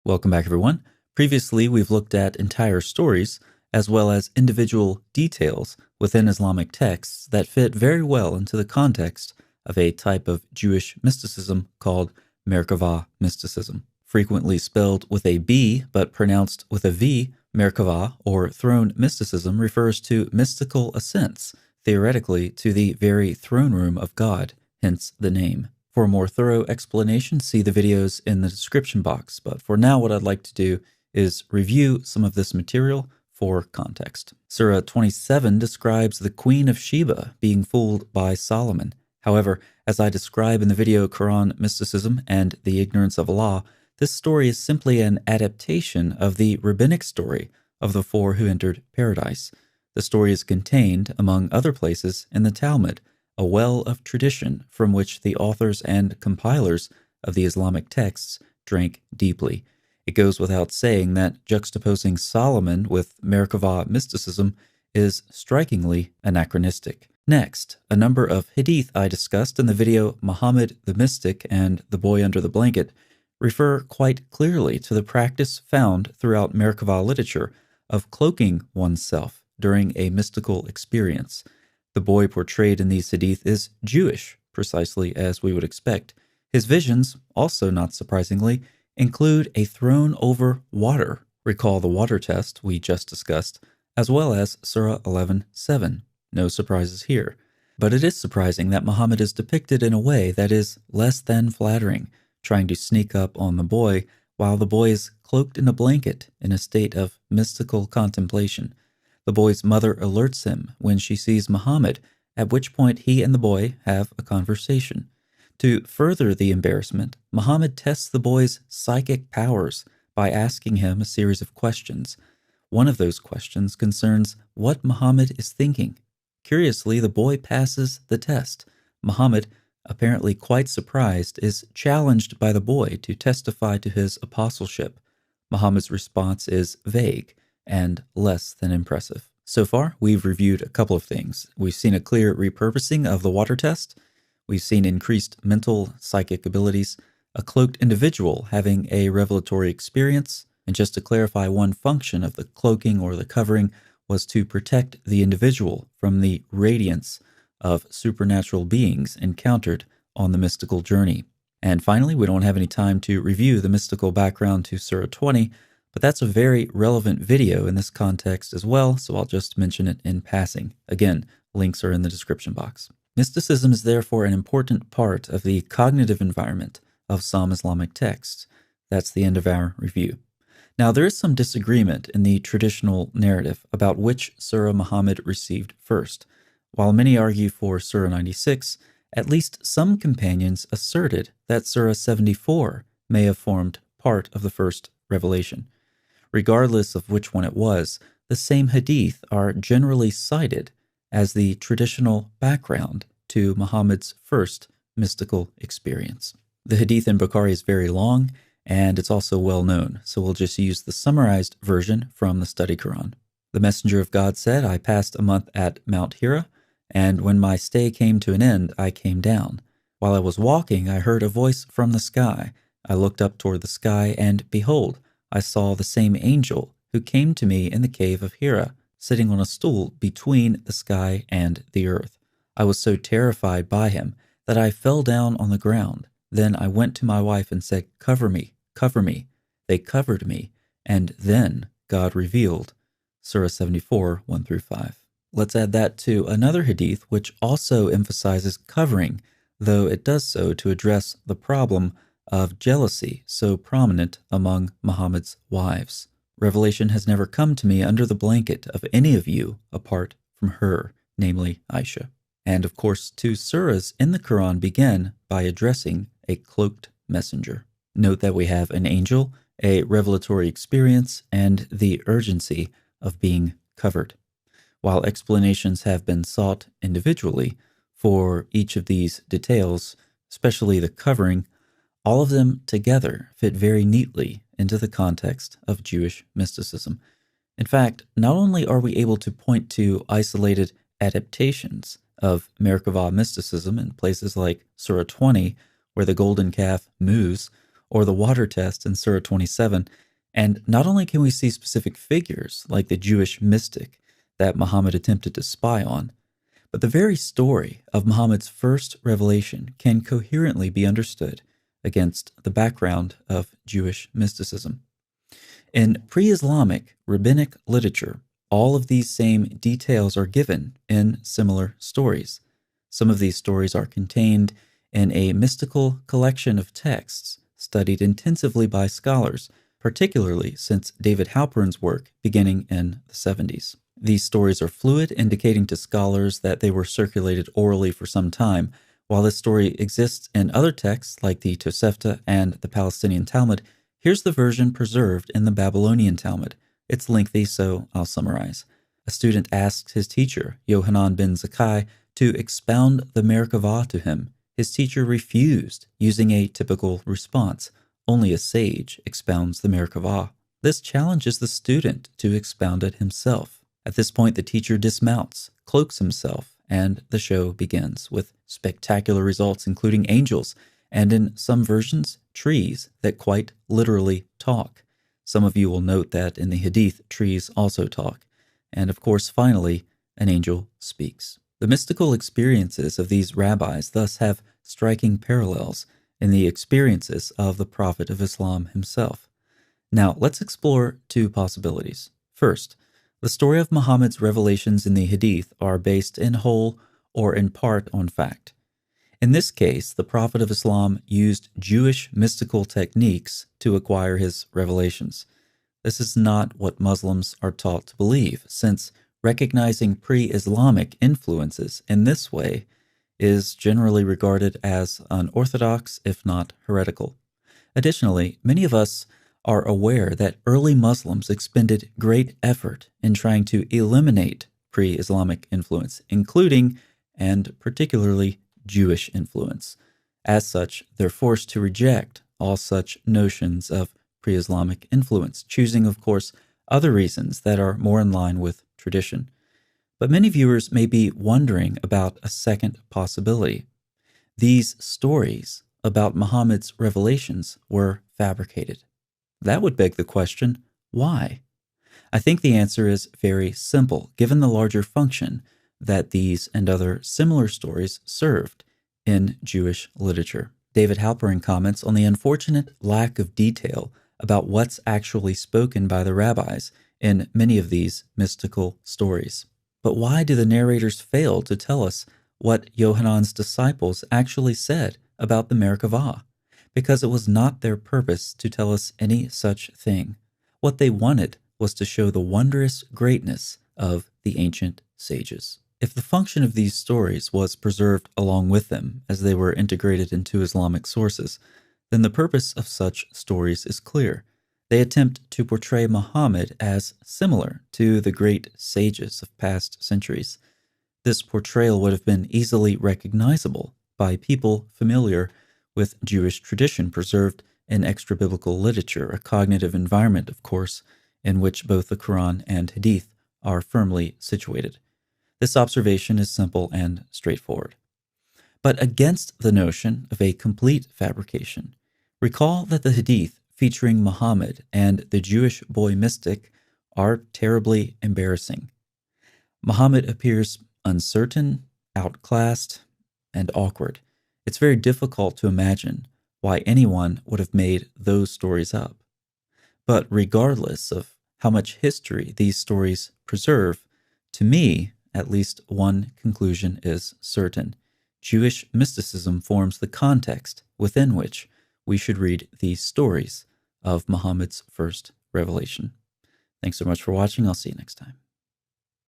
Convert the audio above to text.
Welcome back, everyone. Previously, we've looked at entire stories as well as individual details within Islamic texts that fit very well into the context of a type of Jewish mysticism called Merkavah mysticism. Frequently spelled with a B but pronounced with a V, Merkavah, or throne mysticism, refers to mystical ascents, theoretically to the very throne room of God, hence the name. For a more thorough explanation, see the videos in the description box. But for now, what I'd like to do is review some of this material for context. Surah 27 describes the Queen of Sheba being fooled by Solomon. However, as I describe in the video Quran Mysticism and the Ignorance of Allah, this story is simply an adaptation of the Rabbinic story of the four who entered paradise. The story is contained, among other places, in the Talmud, a well of tradition from which the authors and compilers of the Islamic texts drank deeply. It goes without saying that juxtaposing Solomon with Merkavah mysticism is strikingly anachronistic. Next, a number of hadith I discussed in the video Muhammad the Mystic and the Boy Under the Blanket refer quite clearly to the practice found throughout Merkavah literature of cloaking oneself during a mystical experience. The boy portrayed in these hadith is Jewish, precisely as we would expect. His visions, also not surprisingly, include a throne over water. Recall the water test we just discussed, as well as Surah 11:7. No surprises here. But it is surprising that Muhammad is depicted in a way that is less than flattering, trying to sneak up on the boy while the boy is cloaked in a blanket in a state of mystical contemplation. The boy's mother alerts him when she sees Muhammad, at which point he and the boy have a conversation. To further the embarrassment, Muhammad tests the boy's psychic powers by asking him a series of questions. One of those questions concerns what Muhammad is thinking. Curiously, the boy passes the test. Muhammad, apparently quite surprised, is challenged by the boy to testify to his apostleship. Muhammad's response is vague and less than impressive. So far, we've reviewed a couple of things. We've seen a clear repurposing of the water test. We've seen increased mental psychic abilities, a cloaked individual having a revelatory experience. And just to clarify, one function of the cloaking or the covering was to protect the individual from the radiance of supernatural beings encountered on the mystical journey. And finally, we don't have any time to review the mystical background to Surah 20, but that's a very relevant video in this context as well, so I'll just mention it in passing. Again, links are in the description box. Mysticism is therefore an important part of the cognitive environment of some Islamic texts. That's the end of our review. Now, there is some disagreement in the traditional narrative about which Surah Muhammad received first. While many argue for Surah 96, at least some companions asserted that Surah 74 may have formed part of the first revelation. Regardless of which one it was, the same hadith are generally cited as the traditional background to Muhammad's first mystical experience. The hadith in Bukhari is very long, and it's also well known, so we'll just use the summarized version from the Study Quran. The Messenger of God said, "I passed a month at Mount Hira, and when my stay came to an end, I came down. While I was walking, I heard a voice from the sky. I looked up toward the sky, and behold, I saw the same angel who came to me in the cave of Hira, sitting on a stool between the sky and the earth. I was so terrified by him that I fell down on the ground. Then I went to my wife and said, 'Cover me, cover me.' They covered me, and then God revealed." Surah 74, 1-5. Let's add that to another hadith which also emphasizes covering, though it does so to address the problem of jealousy so prominent among Muhammad's wives. "Revelation has never come to me under the blanket of any of you apart from her," namely Aisha. And of course, 2 surahs in the Quran begin by addressing a cloaked messenger. Note that we have an angel, a revelatory experience, and the urgency of being covered. While explanations have been sought individually for each of these details, especially the covering, all of them together fit very neatly into the context of Jewish mysticism. In fact, not only are we able to point to isolated adaptations of Merkavah mysticism in places like Surah 20, where the golden calf moves, or the water test in Surah 27. And not only can we see specific figures like the Jewish mystic that Muhammad attempted to spy on, but the very story of Muhammad's first revelation can coherently be understood against the background of Jewish mysticism. In pre-Islamic rabbinic literature, all of these same details are given in similar stories. Some of these stories are contained in a mystical collection of texts studied intensively by scholars, particularly since David Halperin's work beginning in the 70s. These stories are fluid, indicating to scholars that they were circulated orally for some time. While this story exists in other texts like the Tosefta and the Palestinian Talmud, here's the version preserved in the Babylonian Talmud. It's lengthy, so I'll summarize. A student asked his teacher, Yohanan ben Zakkai, to expound the Merkavah to him. His teacher refused, using a typical response. Only a sage expounds the Merkavah. This challenges the student to expound it himself. At this point, the teacher dismounts, cloaks himself, and the show begins with spectacular results, including angels, and in some versions, trees that quite literally talk. Some of you will note that in the Hadith, trees also talk. And of course, finally, an angel speaks. The mystical experiences of these rabbis thus have striking parallels in the experiences of the Prophet of Islam himself. Now, let's explore two possibilities. First, the story of Muhammad's revelations in the Hadith are based in whole or in part on fact. In this case, the Prophet of Islam used Jewish mystical techniques to acquire his revelations. This is not what Muslims are taught to believe, since recognizing pre-Islamic influences in this way is generally regarded as unorthodox, if not heretical. Additionally, many of us are aware that early Muslims expended great effort in trying to eliminate pre-Islamic influence, including and particularly Jewish influence. As such, they're forced to reject all such notions of pre-Islamic influence, choosing, of course, other reasons that are more in line with tradition. But many viewers may be wondering about a second possibility. These stories about Muhammad's revelations were fabricated. That would beg the question, why? I think the answer is very simple, given the larger function that these and other similar stories served in Jewish literature. David Halperin comments on the unfortunate lack of detail about what's actually spoken by the rabbis in many of these mystical stories. But why do the narrators fail to tell us what Yohanan's disciples actually said about the Merkavah? Because it was not their purpose to tell us any such thing. What they wanted was to show the wondrous greatness of the ancient sages. If the function of these stories was preserved along with them as they were integrated into Islamic sources, then the purpose of such stories is clear. They attempt to portray Muhammad as similar to the great sages of past centuries. This portrayal would have been easily recognizable by people familiar with Jewish tradition preserved in extra-biblical literature, a cognitive environment, of course, in which both the Quran and Hadith are firmly situated. This observation is simple and straightforward. But against the notion of a complete fabrication, recall that the Hadith featuring Muhammad and the Jewish boy mystic are terribly embarrassing. Muhammad appears uncertain, outclassed, and awkward. It's very difficult to imagine why anyone would have made those stories up. But regardless of how much history these stories preserve, to me, at least one conclusion is certain. Jewish mysticism forms the context within which we should read these stories of Muhammad's first revelation. Thanks so much for watching. I'll see you next time.